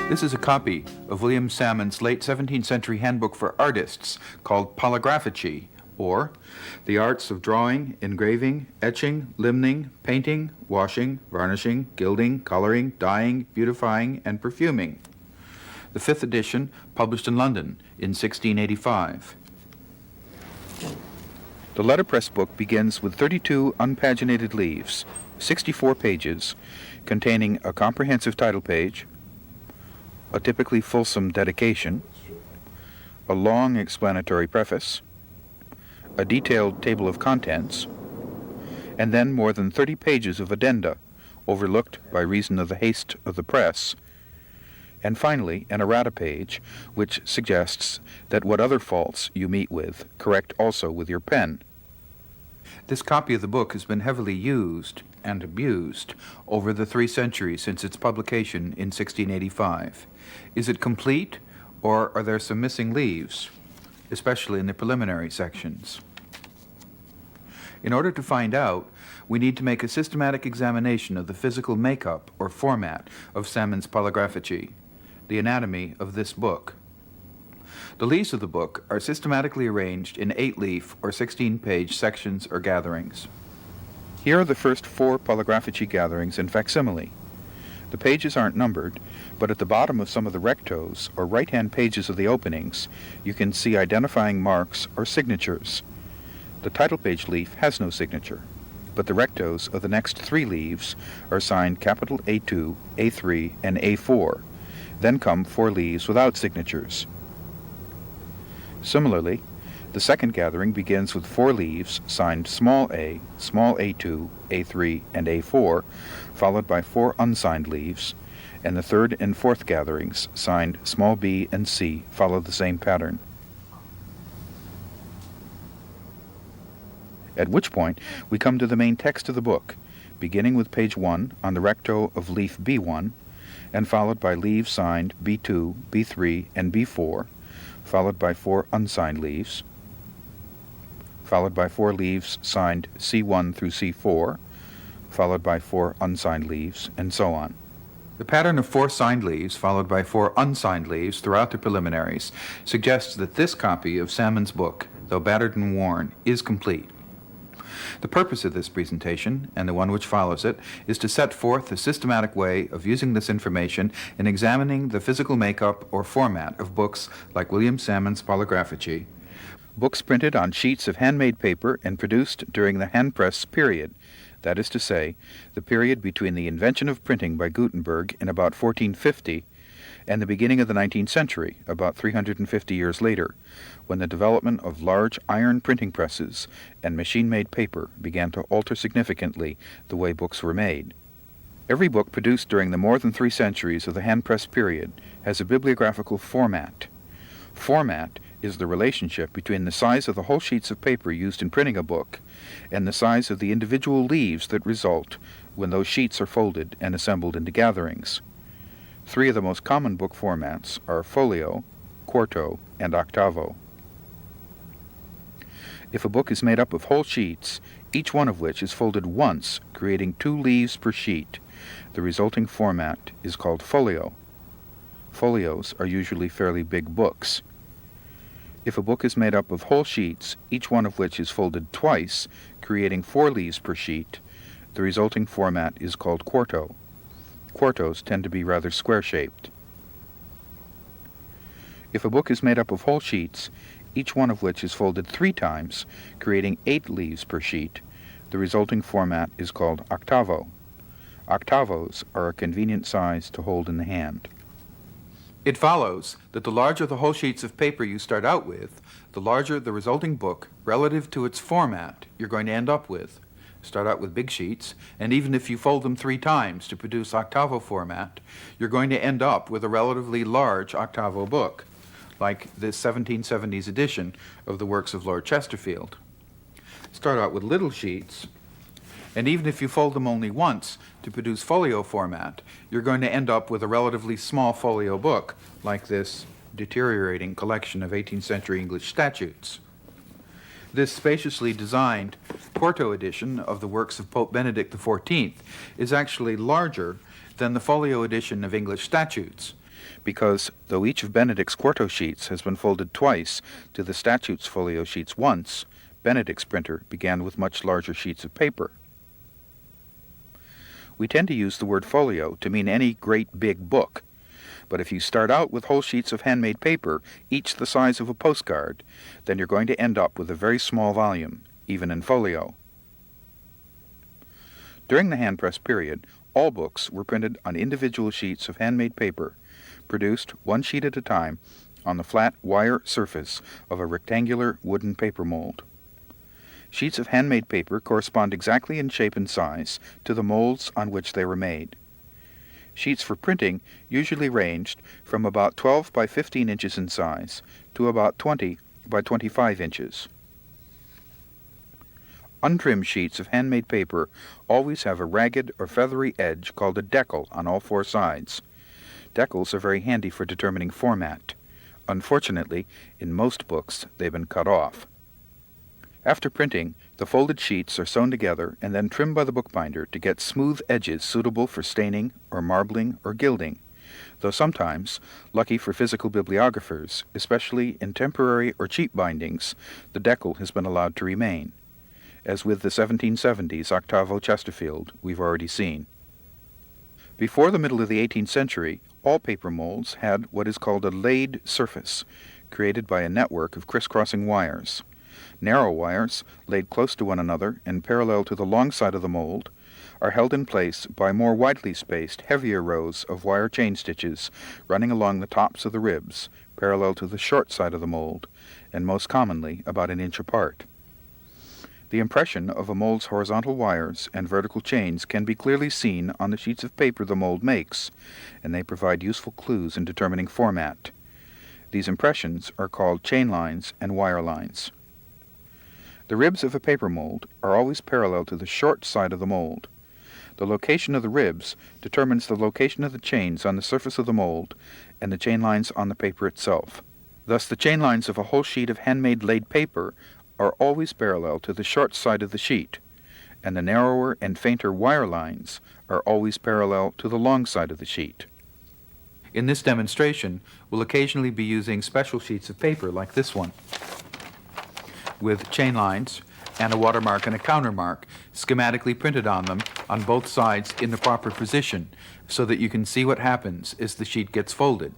This is a copy of William Salmon's late 17th century handbook for artists called Polygraphy, or The Arts of Drawing, Engraving, Etching, Limning, Painting, Washing, Varnishing, Gilding, Coloring, Dyeing, Beautifying, and Perfuming. The 5th edition, published in London in 1685. The letterpress book begins with 32 unpaginated leaves, 64 pages, containing a comprehensive title page, a typically fulsome dedication, a long explanatory preface, a detailed table of contents, and then more than 30 pages of addenda, overlooked by reason of the haste of the press, and finally an errata page, which suggests that what other faults you meet with, correct also with your pen. This copy of the book has been heavily used and abused over the 3 centuries since its publication in 1685. Is it complete, or are there some missing leaves, especially in the preliminary sections? In order to find out, we need to make a systematic examination of the physical makeup or format of Salmon's Polygraphy, the anatomy of this book. The leaves of the book are systematically arranged in 8-leaf or 16-page sections or gatherings. Here are the first 4 Polygraphy gatherings in facsimile. The pages aren't numbered, but at the bottom of some of the rectos, or right-hand pages of the openings, you can see identifying marks or signatures. The title page leaf has no signature, but the rectos of the next 3 leaves are signed capital A2, A3, and A4. Then come 4 leaves without signatures. Similarly, the second gathering begins with 4 leaves signed small a, small a2, a3, and a4, followed by 4 unsigned leaves, and the third and fourth gatherings signed small b and c follow the same pattern. At which point we come to the main text of the book, beginning with page 1 on the recto of leaf B1, and followed by leaves signed B2, B3, and B4, followed by 4 unsigned leaves, followed by 4 leaves signed C1 through C4, followed by 4 unsigned leaves, and so on. The pattern of 4 signed leaves followed by 4 unsigned leaves throughout the preliminaries suggests that this copy of Salmon's book, though battered and worn, is complete. The purpose of this presentation, and the one which follows it, is to set forth a systematic way of using this information in examining the physical makeup or format of books like William Salmon's Polygraphy, books printed on sheets of handmade paper and produced during the handpress period, that is to say, the period between the invention of printing by Gutenberg in about 1450 and the beginning of the 19th century, about 350 years later, when the development of large iron printing presses and machine-made paper began to alter significantly the way books were made. Every book produced during the more than 3 centuries of the handpress period has a bibliographical format. Format is the relationship between the size of the whole sheets of paper used in printing a book and the size of the individual leaves that result when those sheets are folded and assembled into gatherings. 3 of the most common book formats are folio, quarto, and octavo. If a book is made up of whole sheets, each one of which is folded once, creating 2 leaves per sheet, the resulting format is called folio. Folios are usually fairly big books. If a book is made up of whole sheets, each one of which is folded twice, creating 4 leaves per sheet, the resulting format is called quarto. Quartos tend to be rather square-shaped. If a book is made up of whole sheets, each one of which is folded 3 times, creating 8 leaves per sheet, the resulting format is called octavo. Octavos are a convenient size to hold in the hand. It follows that the larger the whole sheets of paper you start out with, the larger the resulting book relative to its format you're going to end up with. Start out with big sheets, and even if you fold them 3 times to produce octavo format, you're going to end up with a relatively large octavo book, like this 1770s edition of the works of Lord Chesterfield. Start out with little sheets, and even if you fold them only once to produce folio format, you're going to end up with a relatively small folio book, like this deteriorating collection of 18th century English statutes. This spaciously designed quarto edition of the works of Pope Benedict XIV is actually larger than the folio edition of English statutes, because though each of Benedict's quarto sheets has been folded twice to the Statutes folio sheets once, Benedict's printer began with much larger sheets of paper. We tend to use the word folio to mean any great big book, but if you start out with whole sheets of handmade paper, each the size of a postcard, then you're going to end up with a very small volume, even in folio. During the hand-press period, all books were printed on individual sheets of handmade paper, produced one sheet at a time on the flat wire surface of a rectangular wooden paper mold. Sheets of handmade paper correspond exactly in shape and size to the molds on which they were made. Sheets for printing usually ranged from about 12 by 15 inches in size to about 20 by 25 inches. Untrimmed sheets of handmade paper always have a ragged or feathery edge called a decal on all four sides. Decals are very handy for determining format. Unfortunately, in most books, they've been cut off. After printing, the folded sheets are sewn together and then trimmed by the bookbinder to get smooth edges suitable for staining or marbling or gilding, though sometimes, lucky for physical bibliographers, especially in temporary or cheap bindings, the decal has been allowed to remain, as with the 1770s Octavo Chesterfield we've already seen. Before the middle of the 18th century, all paper molds had what is called a laid surface, created by a network of crisscrossing wires. Narrow wires, laid close to one another and parallel to the long side of the mold, are held in place by more widely spaced, heavier rows of wire chain stitches running along the tops of the ribs, parallel to the short side of the mold, and most commonly about an inch apart. The impression of a mold's horizontal wires and vertical chains can be clearly seen on the sheets of paper the mold makes, and they provide useful clues in determining format. These impressions are called chain lines and wire lines. The ribs of a paper mold are always parallel to the short side of the mold. The location of the ribs determines the location of the chains on the surface of the mold and the chain lines on the paper itself. Thus, the chain lines of a whole sheet of handmade laid paper are always parallel to the short side of the sheet, and the narrower and fainter wire lines are always parallel to the long side of the sheet. In this demonstration, we'll occasionally be using special sheets of paper like this one, with chain lines and a watermark and a countermark schematically printed on them on both sides in the proper position so that you can see what happens as the sheet gets folded.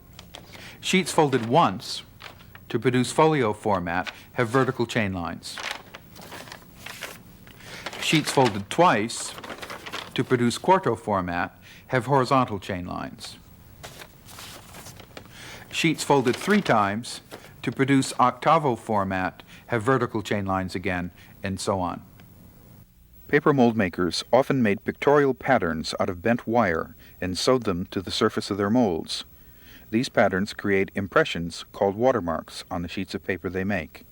Sheets folded once to produce folio format have vertical chain lines. Sheets folded twice to produce quarto format have horizontal chain lines. Sheets folded 3 times to produce octavo format have vertical chain lines again, and so on. Paper mold makers often made pictorial patterns out of bent wire and sewed them to the surface of their molds. These patterns create impressions called watermarks on the sheets of paper they make.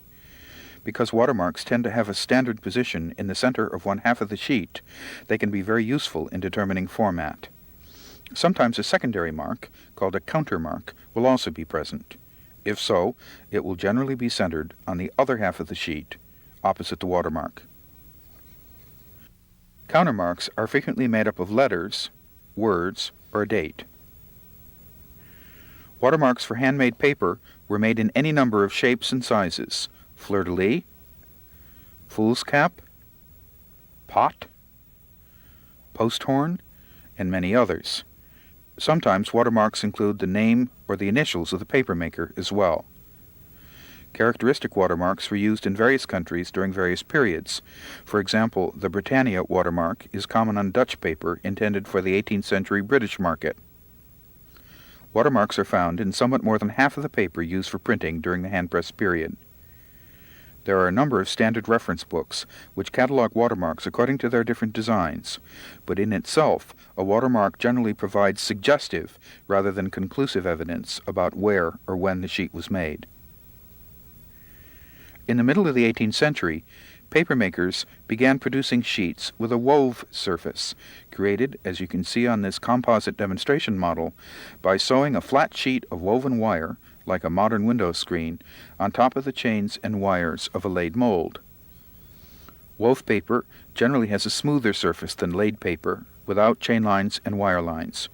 Because watermarks tend to have a standard position in the center of one half of the sheet, they can be very useful in determining format. Sometimes a secondary mark, called a countermark, will also be present. If so, it will generally be centered on the other half of the sheet, opposite the watermark. Countermarks are frequently made up of letters, words, or a date. Watermarks for handmade paper were made in any number of shapes and sizes: fleur-de-lis, foolscap, pot, post horn, and many others. Sometimes watermarks include the name or the initials of the papermaker as well. Characteristic watermarks were used in various countries during various periods. For example, the Britannia watermark is common on Dutch paper intended for the 18th century British market. Watermarks are found in somewhat more than half of the paper used for printing during the hand-press period. There are a number of standard reference books which catalog watermarks according to their different designs, but in itself, a watermark generally provides suggestive rather than conclusive evidence about where or when the sheet was made. In the middle of the 18th century, papermakers began producing sheets with a wove surface, created, as you can see on this composite demonstration model, by sewing a flat sheet of woven wire, like a modern window screen, on top of the chains and wires of a laid mold. Wove paper generally has a smoother surface than laid paper, without chain lines and wire lines,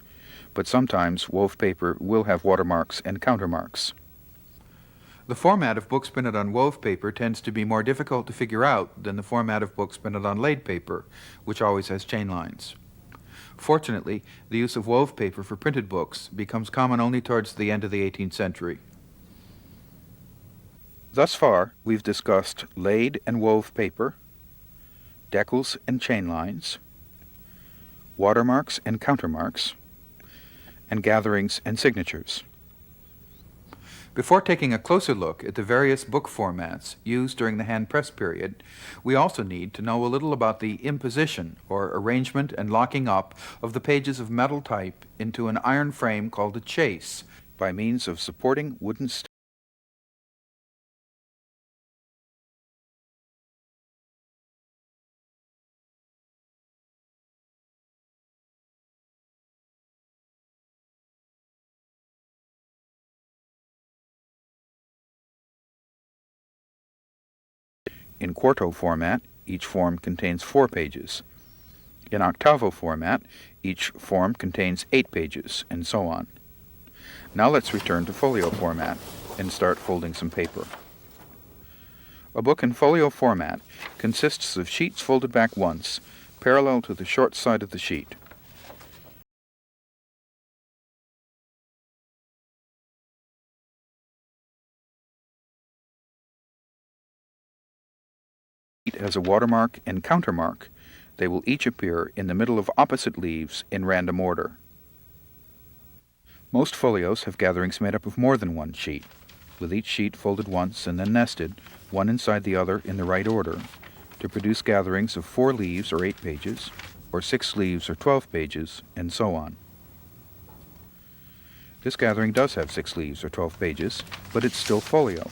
but sometimes wove paper will have watermarks and countermarks. The format of books printed on wove paper tends to be more difficult to figure out than the format of books printed on laid paper, which always has chain lines. Fortunately, the use of wove paper for printed books becomes common only towards the end of the 18th century. Thus far, we've discussed laid and wove paper, decals and chain lines, watermarks and countermarks, and gatherings and signatures. Before taking a closer look at the various book formats used during the hand press period, we also need to know a little about the imposition, or arrangement and locking up, of the pages of metal type into an iron frame called a chase by means of supporting wooden stakes. In quarto format, each form contains 4 pages. In octavo format, each form contains 8 pages, and so on. Now let's return to folio format and start folding some paper. A book in folio format consists of sheets folded back once, parallel to the short side of the sheet. Has a watermark and countermark. They will each appear in the middle of opposite leaves in random order. Most folios have gatherings made up of more than one sheet, with each sheet folded once and then nested, one inside the other in the right order, to produce gatherings of 4 leaves or 8 pages, or 6 leaves or 12 pages, and so on. This gathering does have 6 leaves or 12 pages, but it's still folio,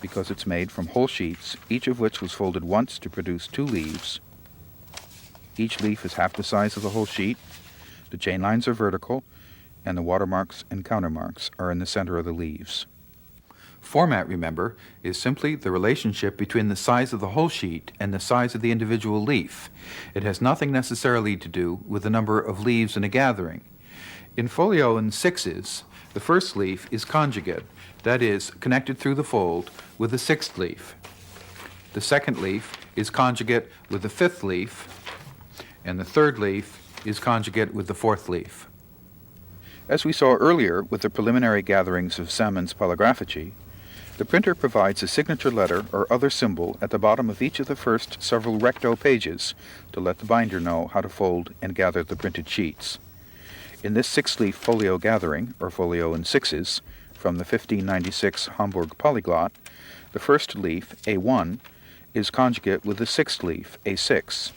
because it's made from whole sheets, each of which was folded once to produce 2 leaves. Each leaf is half the size of the whole sheet, the chain lines are vertical, and the watermarks and countermarks are in the center of the leaves. Format, remember, is simply the relationship between the size of the whole sheet and the size of the individual leaf. It has nothing necessarily to do with the number of leaves in a gathering. In folio in 6s, the first leaf is conjugate, that is, connected through the fold with the 6th leaf. The second leaf is conjugate with the 5th leaf, and the third leaf is conjugate with the 4th leaf. As we saw earlier with the preliminary gatherings of Salmon's Polygraphici, the printer provides a signature letter or other symbol at the bottom of each of the first several recto pages to let the binder know how to fold and gather the printed sheets. In this 6-leaf folio gathering, or folio in 6s, from the 1596 Hamburg Polyglot, the first leaf, A1, is conjugate with the 6th leaf, A6.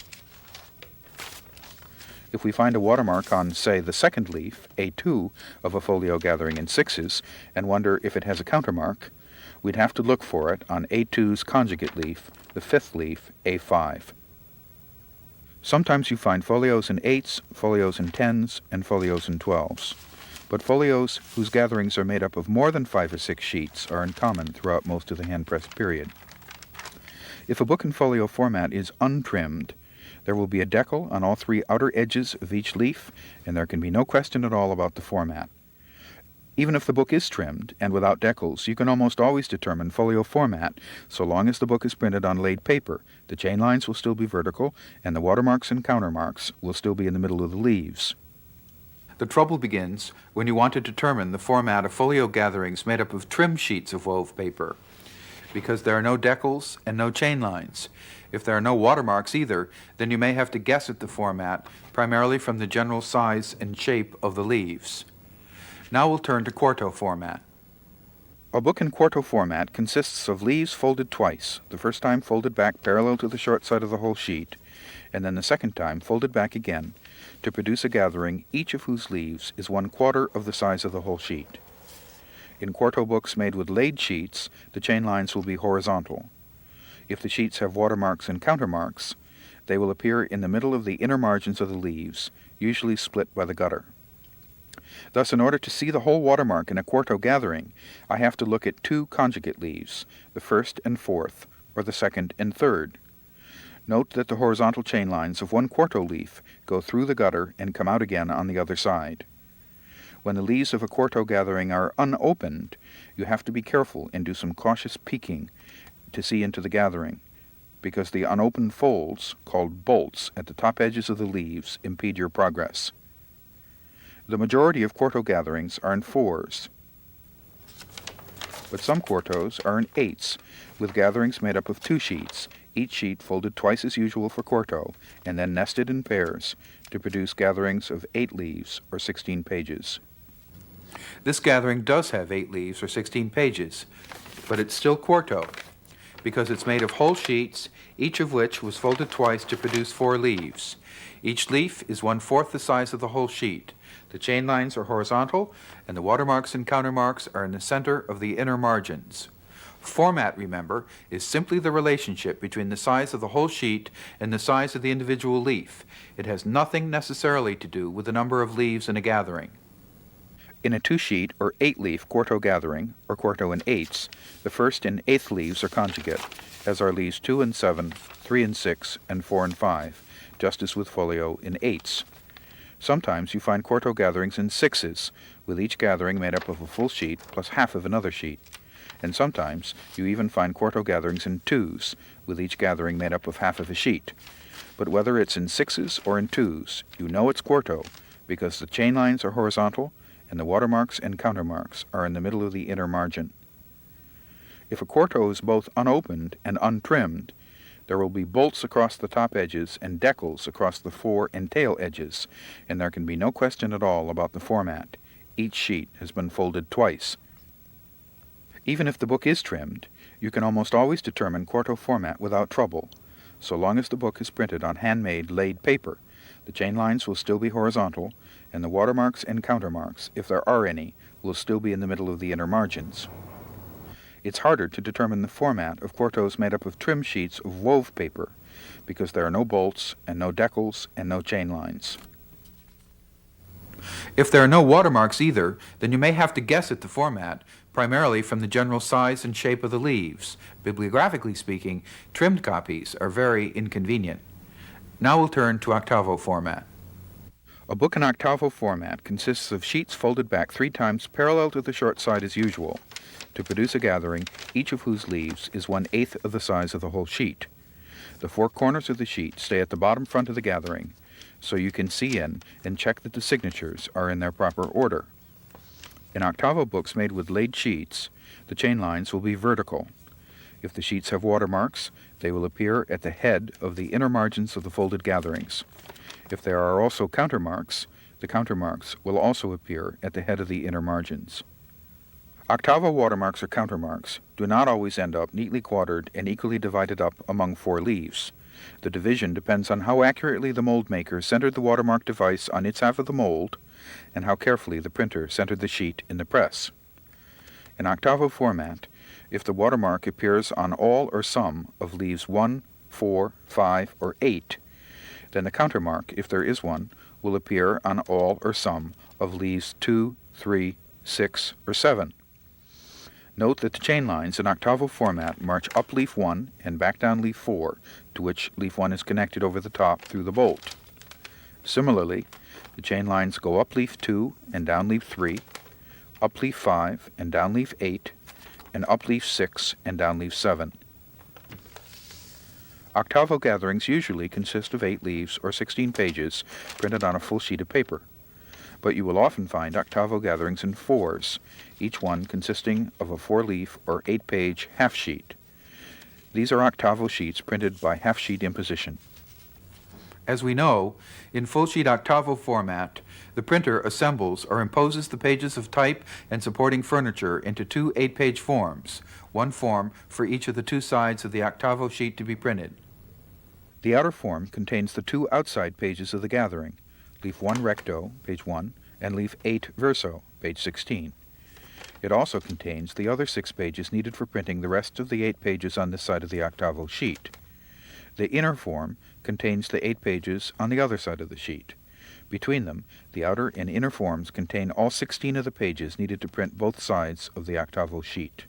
If we find a watermark on, say, the second leaf, A2, of a folio gathering in 6s, and wonder if it has a countermark, we'd have to look for it on A2's conjugate leaf, the 5th leaf, A5. Sometimes you find folios in 8s, folios in 10s, and folios in 12s. But folios whose gatherings are made up of more than 5 or 6 sheets are uncommon throughout most of the hand-press period. If a book in folio format is untrimmed, there will be a decal on all 3 outer edges of each leaf, and there can be no question at all about the format. Even if the book is trimmed and without decals, you can almost always determine folio format so long as the book is printed on laid paper. The chain lines will still be vertical, and the watermarks and countermarks will still be in the middle of the leaves. The trouble begins when you want to determine the format of folio gatherings made up of trim sheets of wove paper, because there are no decals and no chain lines. If there are no watermarks either, then you may have to guess at the format primarily from the general size and shape of the leaves. Now we'll turn to quarto format. A book in quarto format consists of leaves folded twice, the first time folded back parallel to the short side of the whole sheet, and then the second time folded back again, to produce a gathering each of whose leaves is 1/4 of the size of the whole sheet. In quarto books made with laid sheets, the chain lines will be horizontal. If the sheets have watermarks and countermarks, they will appear in the middle of the inner margins of the leaves, usually split by the gutter. Thus, in order to see the whole watermark in a quarto gathering, I have to look at 2 conjugate leaves, the first and fourth, or the second and third. Note that the horizontal chain lines of one quarto leaf go through the gutter and come out again on the other side. When the leaves of a quarto gathering are unopened, you have to be careful and do some cautious peeking to see into the gathering, because the unopened folds, called bolts, at the top edges of the leaves impede your progress. The majority of quarto gatherings are in 4s, but some quartos are in 8s, with gatherings made up of 2 sheets, each sheet folded twice as usual for quarto, and then nested in pairs to produce gatherings of 8 leaves or 16 pages. This gathering does have 8 leaves or 16 pages, but it's still quarto, because it's made of whole sheets, each of which was folded twice to produce 4 leaves. Each leaf is 1/4 the size of the whole sheet. The chain lines are horizontal, and the watermarks and countermarks are in the center of the inner margins. Format, remember, is simply the relationship between the size of the whole sheet and the size of the individual leaf. It has nothing necessarily to do with the number of leaves in a gathering. In a 2-sheet or 8-leaf quarto gathering, or quarto in 8s, the 1st and 8th leaves are conjugate, as are leaves 2 and 7, 3 and 6, and 4 and 5, just as with folio in 8s. Sometimes you find quarto gatherings in 6s, with each gathering made up of a full sheet plus half of another sheet. And sometimes you even find quarto gatherings in 2s, with each gathering made up of half of a sheet. But whether it's in 6s or in 2s, you know it's quarto, because the chain lines are horizontal, and the watermarks and countermarks are in the middle of the inner margin. If a quarto is both unopened and untrimmed, there will be bolts across the top edges and decals across the fore and tail edges, and there can be no question at all about the format. Each sheet has been folded twice. Even if the book is trimmed, you can almost always determine quarto format without trouble, so long as the book is printed on handmade laid paper. The chain lines will still be horizontal, and the watermarks and countermarks, if there are any, will still be in the middle of the inner margins. It's harder to determine the format of quartos made up of trim sheets of wove paper, because there are no bolts and no decals and no chain lines. If there are no watermarks either, then you may have to guess at the format, primarily from the general size and shape of the leaves. Bibliographically speaking, trimmed copies are very inconvenient. Now we'll turn to octavo format. A book in octavo format consists of sheets folded back 3 times parallel to the short side as usual, to produce a gathering, each of whose leaves is 1/8 of the size of the whole sheet. The 4 corners of the sheet stay at the bottom front of the gathering, so you can see in and check that the signatures are in their proper order. In octavo books made with laid sheets, the chain lines will be vertical. If the sheets have watermarks, they will appear at the head of the inner margins of the folded gatherings. If there are also countermarks, the countermarks will also appear at the head of the inner margins. Octavo watermarks or countermarks do not always end up neatly quartered and equally divided up among 4 leaves. The division depends on how accurately the mold maker centered the watermark device on its half of the mold, and how carefully the printer centered the sheet in the press. In octavo format, if the watermark appears on all or some of leaves 1, 4, 5, or 8, then the countermark, if there is one, will appear on all or some of leaves 2, 3, 6, or 7. Note that the chain lines in octavo format march up leaf 1 and back down leaf 4, to which leaf 1 is connected over the top through the bolt. Similarly, the chain lines go up leaf 2 and down leaf 3, up leaf 5 and down leaf 8, and up leaf 6 and down leaf 7. Octavo gatherings usually consist of 8 leaves or 16 pages printed on a full sheet of paper, but you will often find octavo gatherings in 4s, each one consisting of a 4-leaf or 8-page half sheet. These are octavo sheets printed by half-sheet imposition. As we know, in full-sheet octavo format, the printer assembles or imposes the pages of type and supporting furniture into 2 8-page forms, one form for each of the 2 sides of the octavo sheet to be printed. The outer form contains the 2 outside pages of the gathering, leaf 1 recto, page 1, and leaf 8 verso, page 16. It also contains the other 6 pages needed for printing the rest of the 8 pages on this side of the octavo sheet. The inner form contains the 8 pages on the other side of the sheet. Between them, the outer and inner forms contain all 16 of the pages needed to print both sides of the octavo sheet.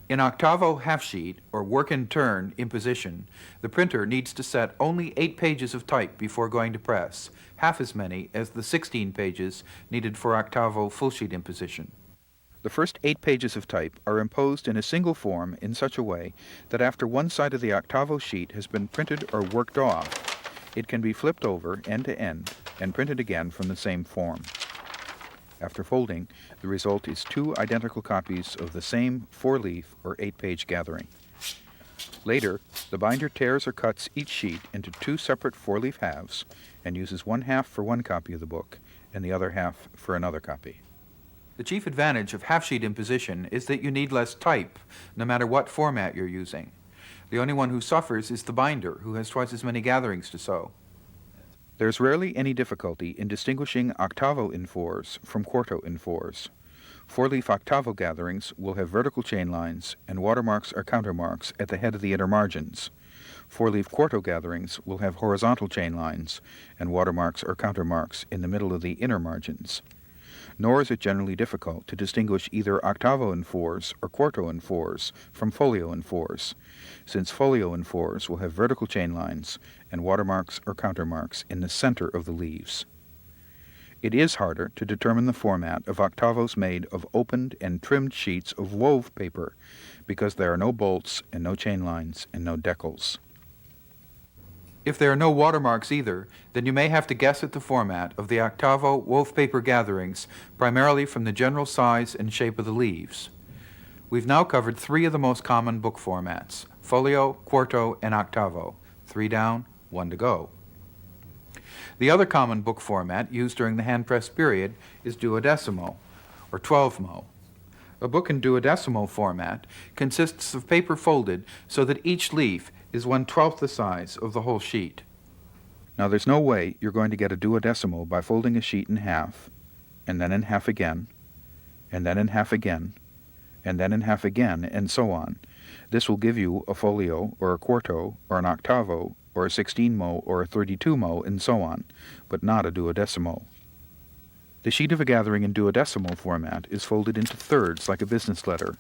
In octavo half-sheet, or work-and-turn imposition, the printer needs to set only 8 pages of type before going to press, half as many as the 16 pages needed for octavo full-sheet imposition. The first 8 pages of type are imposed in a single form in such a way that after one side of the octavo sheet has been printed or worked off, it can be flipped over end to end and printed again from the same form. After folding, the result is 2 identical copies of the same 4-leaf or 8-page gathering. Later, the binder tears or cuts each sheet into 2 separate 4-leaf halves and uses one half for one copy of the book and the other half for another copy. The chief advantage of half-sheet imposition is that you need less type, no matter what format you're using. The only one who suffers is the binder, who has twice as many gatherings to sew. There's rarely any difficulty in distinguishing octavo in 4s from quarto in 4s. 4-leaf octavo gatherings will have vertical chain lines and watermarks or countermarks at the head of the inner margins. 4-leaf quarto gatherings will have horizontal chain lines and watermarks or countermarks in the middle of the inner margins. Nor is it generally difficult to distinguish either octavo in 4s or quarto in 4s from folio in 4s, since folio in 4s will have vertical chain lines and watermarks or countermarks in the center of the leaves. It is harder to determine the format of octavos made of opened and trimmed sheets of wove paper because there are no bolts and no chain lines and no decals. If there are no watermarks either, then you may have to guess at the format of the octavo wove paper gatherings primarily from the general size and shape of the leaves. We've now covered 3 of the most common book formats: folio, quarto, and octavo. 3 down, 1 to go. The other common book format used during the hand-press period is duodecimo, or 12mo. A book in duodecimo format consists of paper folded so that each leaf is 1/12 the size of the whole sheet. Now there's no way you're going to get a duodecimo by folding a sheet in half, and then in half again, and then in half again, and then in half again, and so on. This will give you a folio, or a quarto, or an octavo, or a 16mo, or a 32mo, and so on, but not a duodecimo. The sheet of a gathering in duodecimo format is folded into thirds like a business letter,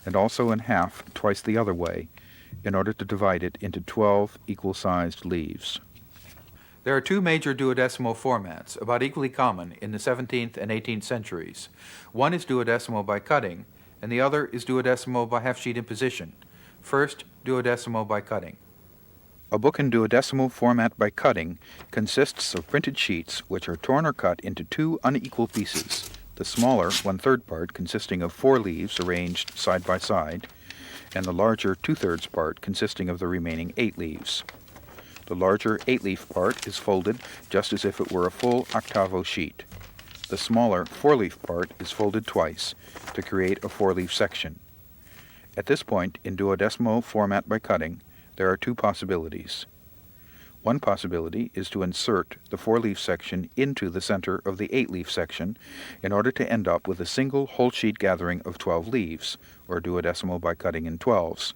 and also in half twice the other way, in order to divide it into 12 equal-sized leaves. There are 2 major duodecimo formats, about equally common in the 17th and 18th centuries. One is duodecimo by cutting, and the other is duodecimo by half-sheet imposition. First, duodecimo by cutting. A book in duodecimo format by cutting consists of printed sheets which are torn or cut into 2 unequal pieces, the smaller 1/3 part consisting of 4 leaves arranged side by side, and the larger 2/3 part consisting of the remaining 8 leaves. The larger 8-leaf part is folded just as if it were a full octavo sheet. The smaller 4-leaf part is folded twice to create a 4-leaf section. At this point in duodecimo format by cutting, there are 2 possibilities. One possibility is to insert the 4-leaf section into the center of the 8-leaf section in order to end up with a single whole sheet gathering of 12 leaves, or duodecimo by cutting in 12s.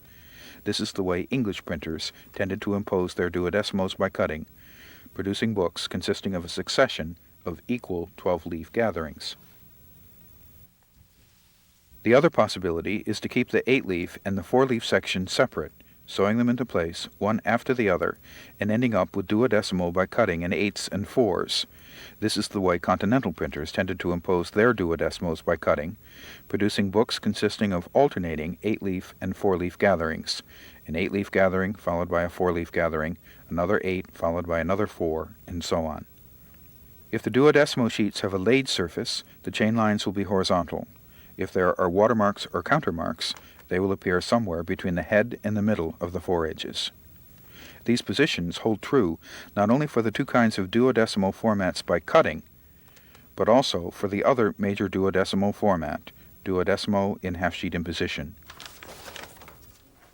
This is the way English printers tended to impose their duodecimos by cutting, producing books consisting of a succession of equal 12-leaf gatherings. The other possibility is to keep the 8-leaf and the 4-leaf section separate, sewing them into place, one after the other, and ending up with duodecimo by cutting in 8s and 4s. This is the way continental printers tended to impose their duodecimos by cutting, producing books consisting of alternating 8-leaf and 4-leaf gatherings, an 8-leaf gathering followed by a 4-leaf gathering, another 8 followed by another 4, and so on. If the duodecimo sheets have a laid surface, the chain lines will be horizontal. If there are watermarks or countermarks, they will appear somewhere between the head and the middle of the 4 edges. These positions hold true not only for the 2 kinds of duodecimo formats by cutting, but also for the other major duodecimo format, duodecimo in half-sheet imposition.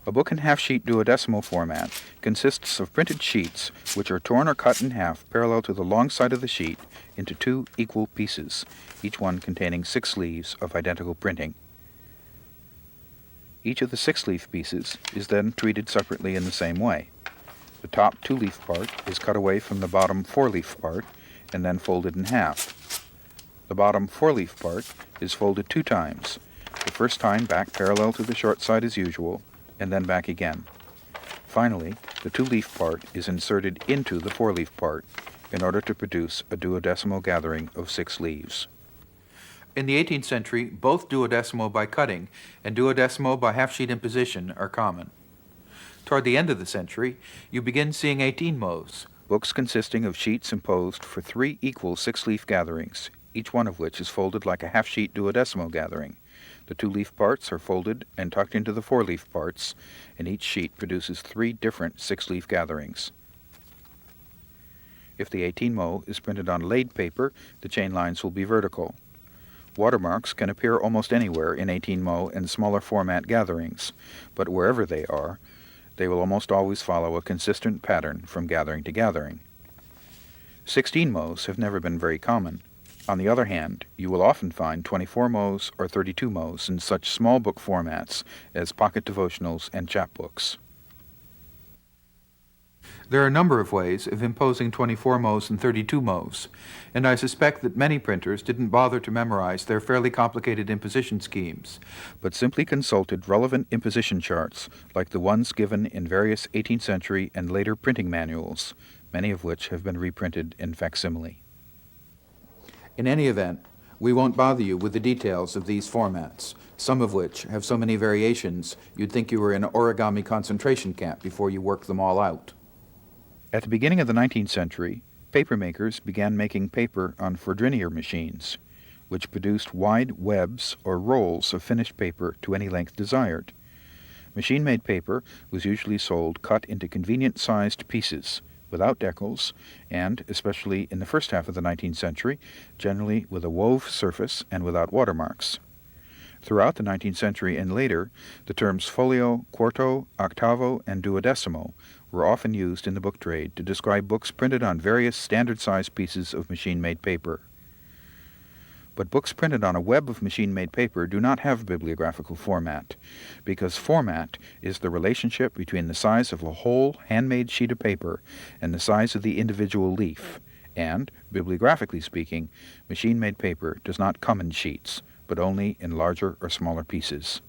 A book in half-sheet duodecimo format consists of printed sheets which are torn or cut in half parallel to the long side of the sheet into 2 equal pieces, each one containing 6 leaves of identical printing. Each of the 6-leaf pieces is then treated separately in the same way. The top 2-leaf part is cut away from the bottom 4-leaf part and then folded in half. The bottom 4-leaf part is folded 2 times, the first time back parallel to the short side as usual, and then back again. Finally, the two-leaf part is inserted into the four-leaf part in order to produce a duodecimo gathering of 6 leaves. In the 18th century, both duodecimo by cutting and duodecimo by half-sheet imposition are common. Toward the end of the century, you begin seeing 18mos, books consisting of sheets imposed for 3 equal 6-leaf gatherings, each one of which is folded like a half-sheet duodecimo gathering. The two-leaf parts are folded and tucked into the four-leaf parts, and each sheet produces 3 different 6-leaf gatherings. If the 18mo is printed on laid paper, the chain lines will be vertical. Watermarks can appear almost anywhere in 18mo and smaller format gatherings, but wherever they are, they will almost always follow a consistent pattern from gathering to gathering. 16mos have never been very common. On the other hand, you will often find 24mos or 32mos in such small book formats as pocket devotionals and chapbooks. There are a number of ways of imposing 24mos and 32mos, and I suspect that many printers didn't bother to memorize their fairly complicated imposition schemes, but simply consulted relevant imposition charts like the ones given in various 18th century and later printing manuals, many of which have been reprinted in facsimile. In any event, we won't bother you with the details of these formats, some of which have so many variations you'd think you were in an origami concentration camp before you worked them all out. At the beginning of the 19th century, paper makers began making paper on Fourdrinier machines, which produced wide webs or rolls of finished paper to any length desired. Machine-made paper was usually sold cut into convenient-sized pieces, without decals, and, especially in the first half of the 19th century, generally with a wove surface and without watermarks. Throughout the 19th century and later, the terms folio, quarto, octavo, and duodecimo were often used in the book trade to describe books printed on various standard-sized pieces of machine-made paper. But books printed on a web of machine-made paper do not have bibliographical format, because format is the relationship between the size of a whole handmade sheet of paper and the size of the individual leaf, and, bibliographically speaking, machine-made paper does not come in sheets, but only in larger or smaller pieces.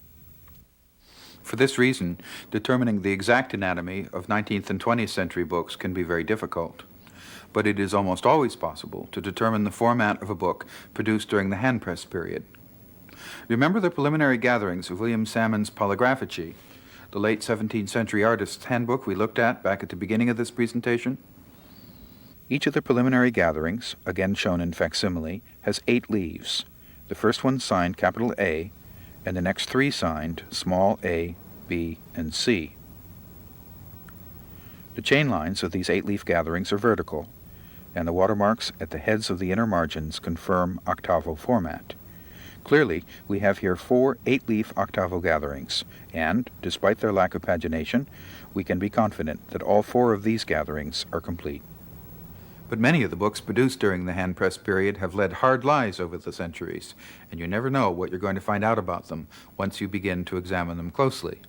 For this reason, determining the exact anatomy of 19th and 20th century books can be very difficult. But it is almost always possible to determine the format of a book produced during the handpress period. Remember the preliminary gatherings of William Salmon's Polygraphici, the late 17th century artist's handbook we looked at back at the beginning of this presentation? Each of the preliminary gatherings, again shown in facsimile, has 8 leaves, the first one signed capital A, and the next 3 signed small a, b, and c. The chain lines of these 8-leaf gatherings are vertical, and the watermarks at the heads of the inner margins confirm octavo format. Clearly, we have here 4 8-leaf octavo gatherings, and, despite their lack of pagination, we can be confident that all 4 of these gatherings are complete. But many of the books produced during the handpress period have led hard lives over the centuries, and you never know what you're going to find out about them once you begin to examine them closely.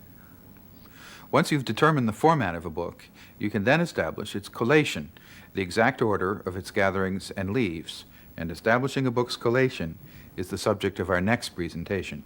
Once you've determined the format of a book, you can then establish its collation, the exact order of its gatherings and leaves, and establishing a book's collation is the subject of our next presentation.